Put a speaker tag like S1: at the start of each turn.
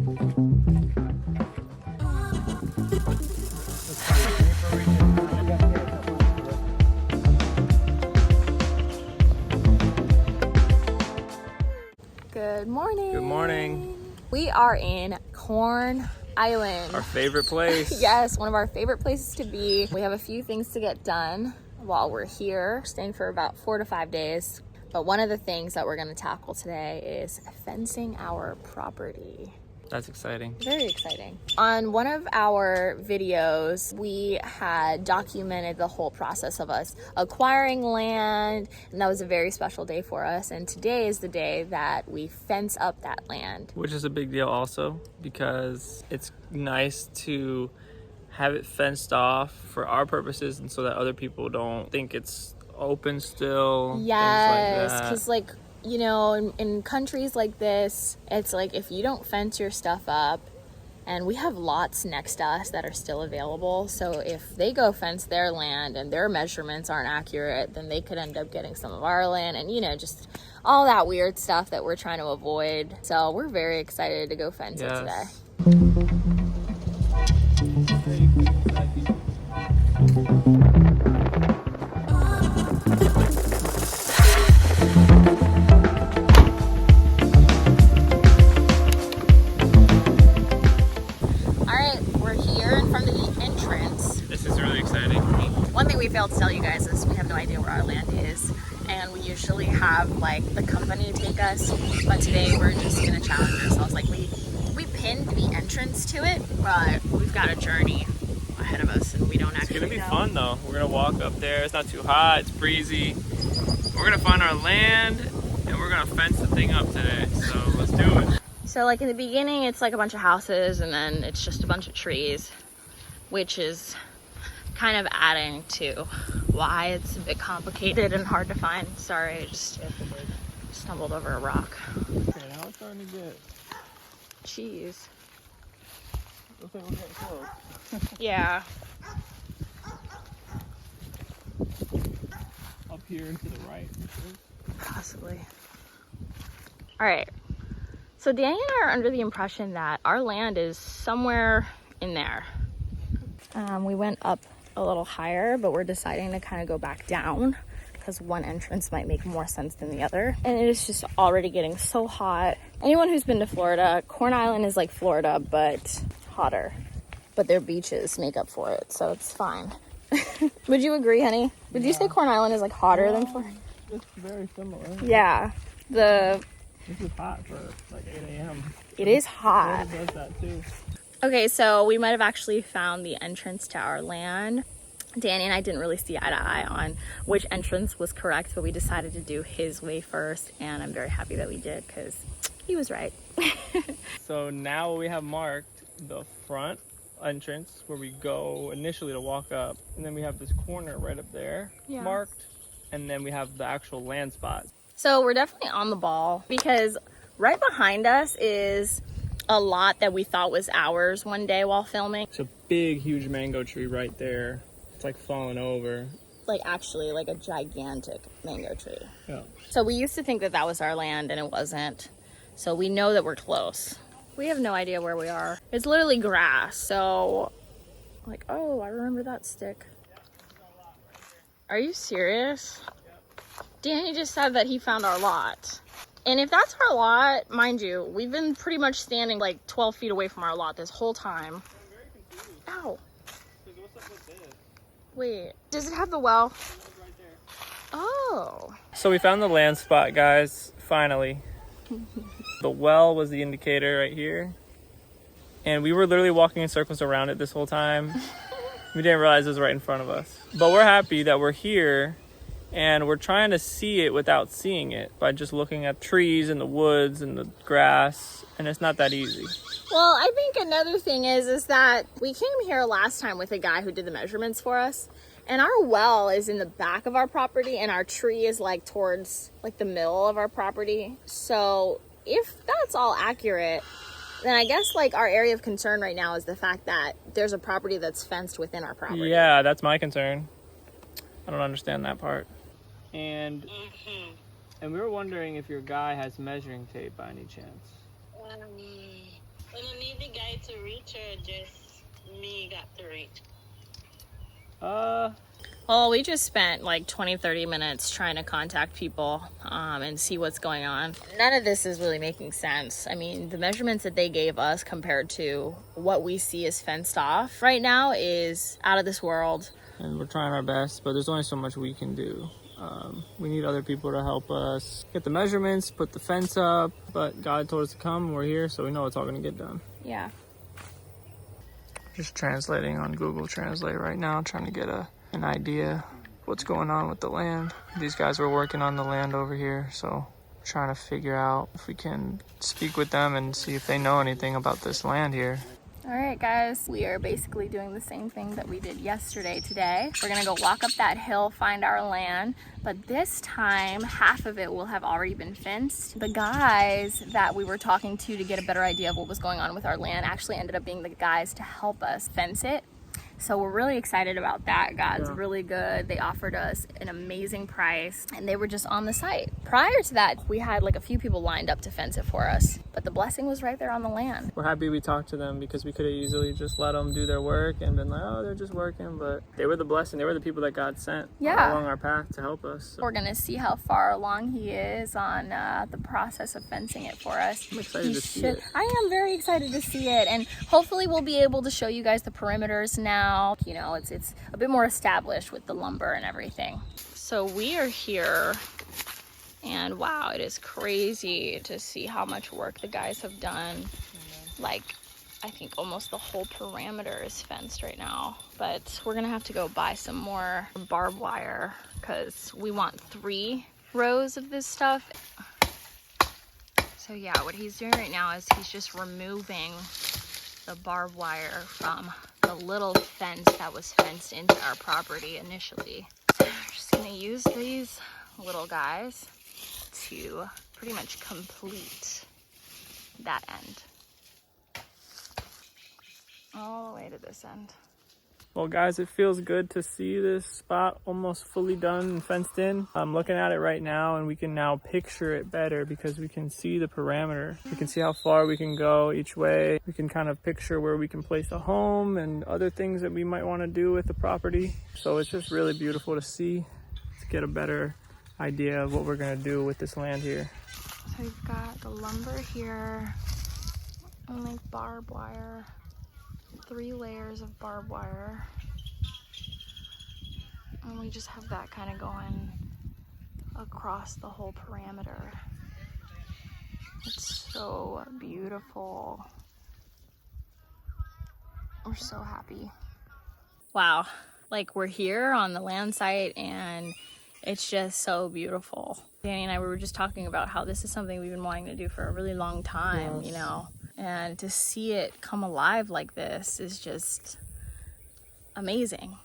S1: Good morning.
S2: Good morning.
S1: We are in Corn Island.
S2: Our favorite place.
S1: Yes, one of our favorite places to be. We have a few things to get done while we're here, staying for about 4 to 5 days. But one of the things that we're going to tackle today is fencing our property.
S2: That's exciting.
S1: Very exciting. On one of our videos, we had documented the whole process of us acquiring land, and that was a very special day for us. And today is the day that we fence up that land.
S2: Which is a big deal also, because it's nice to have it fenced off for our purposes and so that other people don't think it's open still.
S1: Yes, because you know, in countries like this, it's like if you don't fence your stuff up, and we have lots next to us that are still available, so if they go fence their land and their measurements aren't accurate, then they could end up getting some of our land, and you know, just all that weird stuff that we're trying to avoid. So we're very excited to go fence it today. One thing we failed to tell you guys is we have no idea where our land is, and we usually have like the company take us, but today we're just gonna challenge ourselves. Like we pinned the entrance to it, but we've got a journey ahead of us and we don't actually know.
S2: It's gonna be fun though. We're gonna walk up there. It's not too hot, it's breezy. We're gonna find our land and we're gonna fence the thing up today, so let's do it.
S1: So like in the beginning it's like a bunch of houses and then it's just a bunch of trees, which is kind of adding to why it's a bit complicated and hard to find. Sorry, I just stumbled over a rock.
S2: Okay, now it's starting to get...
S1: Jeez.
S2: Looks like we're getting close.
S1: Yeah.
S2: Up here and to the right.
S1: Possibly. All right. So Danny and I are under the impression that our land is somewhere in there. We went up a little higher, but we're deciding to kind of go back down because one entrance might make more sense than the other. And it is just already getting so hot. Anyone who's been to Florida, Corn Island is like Florida, but hotter. But their beaches make up for it, so it's fine. Would you agree, honey? Would you say Corn Island is like hotter than Florida?
S2: It's very similar.
S1: Yeah.
S2: This is hot for like 8 a.m.
S1: It is hot.
S2: Florida does that too.
S1: Okay, so we might have actually found the entrance to our land. Danny and I didn't really see eye to eye on which entrance was correct, but we decided to do his way first, and I'm very happy that we did because he was right.
S2: So now we have marked the front entrance where we go initially to walk up, and then we have this corner right up there marked, and then we have the actual land spot.
S1: So we're definitely on the ball because right behind us is a lot that we thought was ours one day while filming.
S2: It's a big, huge mango tree right there. It's like falling over.
S1: Like actually like a gigantic mango tree.
S2: Yeah.
S1: So we used to think that that was our land and it wasn't. So we know that we're close. We have no idea where we are. It's literally grass. So like, oh, I remember that stick. Are you serious? Danny just said that he found our lot. And if that's our lot, mind you, we've been pretty much standing like 12 feet away from our lot this whole time. Ow. Wait, does it have the well?
S2: Right there.
S1: Oh.
S2: So we found the land spot, guys, finally. The well was the indicator right here. And we were literally walking in circles around it this whole time. We didn't realize it was right in front of us. But we're happy that we're here. And we're trying to see it without seeing it by just looking at trees and the woods and the grass, and it's not that easy.
S1: Well, I think another thing is that we came here last time with a guy who did the measurements for us, and our well is in the back of our property and our tree is like towards like the middle of our property. So if that's all accurate, then I guess like our area of concern right now is the fact that there's a property that's fenced within our property.
S2: Yeah, that's my concern. I don't understand that part. And we were wondering if your guy has measuring tape by any chance.
S3: Gonna way to reach or just me got to reach?
S1: Well, we just spent like 20-30 minutes trying to contact people and see what's going on. None of this is really making sense. I mean, the measurements that they gave us compared to what we see as fenced off right now is out of this world.
S2: And we're trying our best, but there's only so much we can do. We need other people to help us get the measurements, put the fence up, but God told us to come, we're here, so we know it's all gonna get done.
S1: Yeah.
S2: Just translating on Google Translate right now, trying to get an idea what's going on with the land. These guys were working on the land over here, so trying to figure out if we can speak with them and see if they know anything about this land here.
S1: All right, guys, we are basically doing the same thing that we did yesterday today. We're gonna go walk up that hill, find our land, but this time, half of it will have already been fenced. The guys that we were talking to get a better idea of what was going on with our land actually ended up being the guys to help us fence it. So we're really excited about that. God's really good. They offered us an amazing price and they were just on the site. Prior to that, we had like a few people lined up to fence it for us, but the blessing was right there on the land.
S2: We're happy we talked to them because we could have easily just let them do their work and been like, oh, they're just working, but they were the blessing. They were the people that God sent along our path to help us. So.
S1: We're gonna see how far along he is on the process of fencing it for us.
S2: I'm excited to see it.
S1: I am very excited to see it, and hopefully we'll be able to show you guys the perimeters now. You know, it's a bit more established with the lumber and everything. So we are here, and wow, it is crazy to see how much work the guys have done. Like, I think almost the whole parameter is fenced right now, but we're gonna have to go buy some more barbed wire because we want 3 rows of this stuff. So yeah, what he's doing right now is he's just removing the barbed wire from the little fence that was fenced into our property initially. So we're just gonna use these little guys to pretty much complete that end. All the way to this end.
S2: Well, guys, it feels good to see this spot almost fully done and fenced in. I'm looking at it right now, and we can now picture it better because we can see the parameter. We can see how far we can go each way. We can kind of picture where we can place a home and other things that we might want to do with the property. So it's just really beautiful to see, to get a better idea of what we're going to do with this land here.
S1: So we've got the lumber here, and like barbed wire. 3 layers of barbed wire, and we just have that kind of going across the whole parameter. It's so beautiful. We're so happy. Wow, like we're here on the land site and it's just so beautiful. Danny and I were just talking about how this is something we've been wanting to do for a really long time, you know. And to see it come alive like this is just amazing.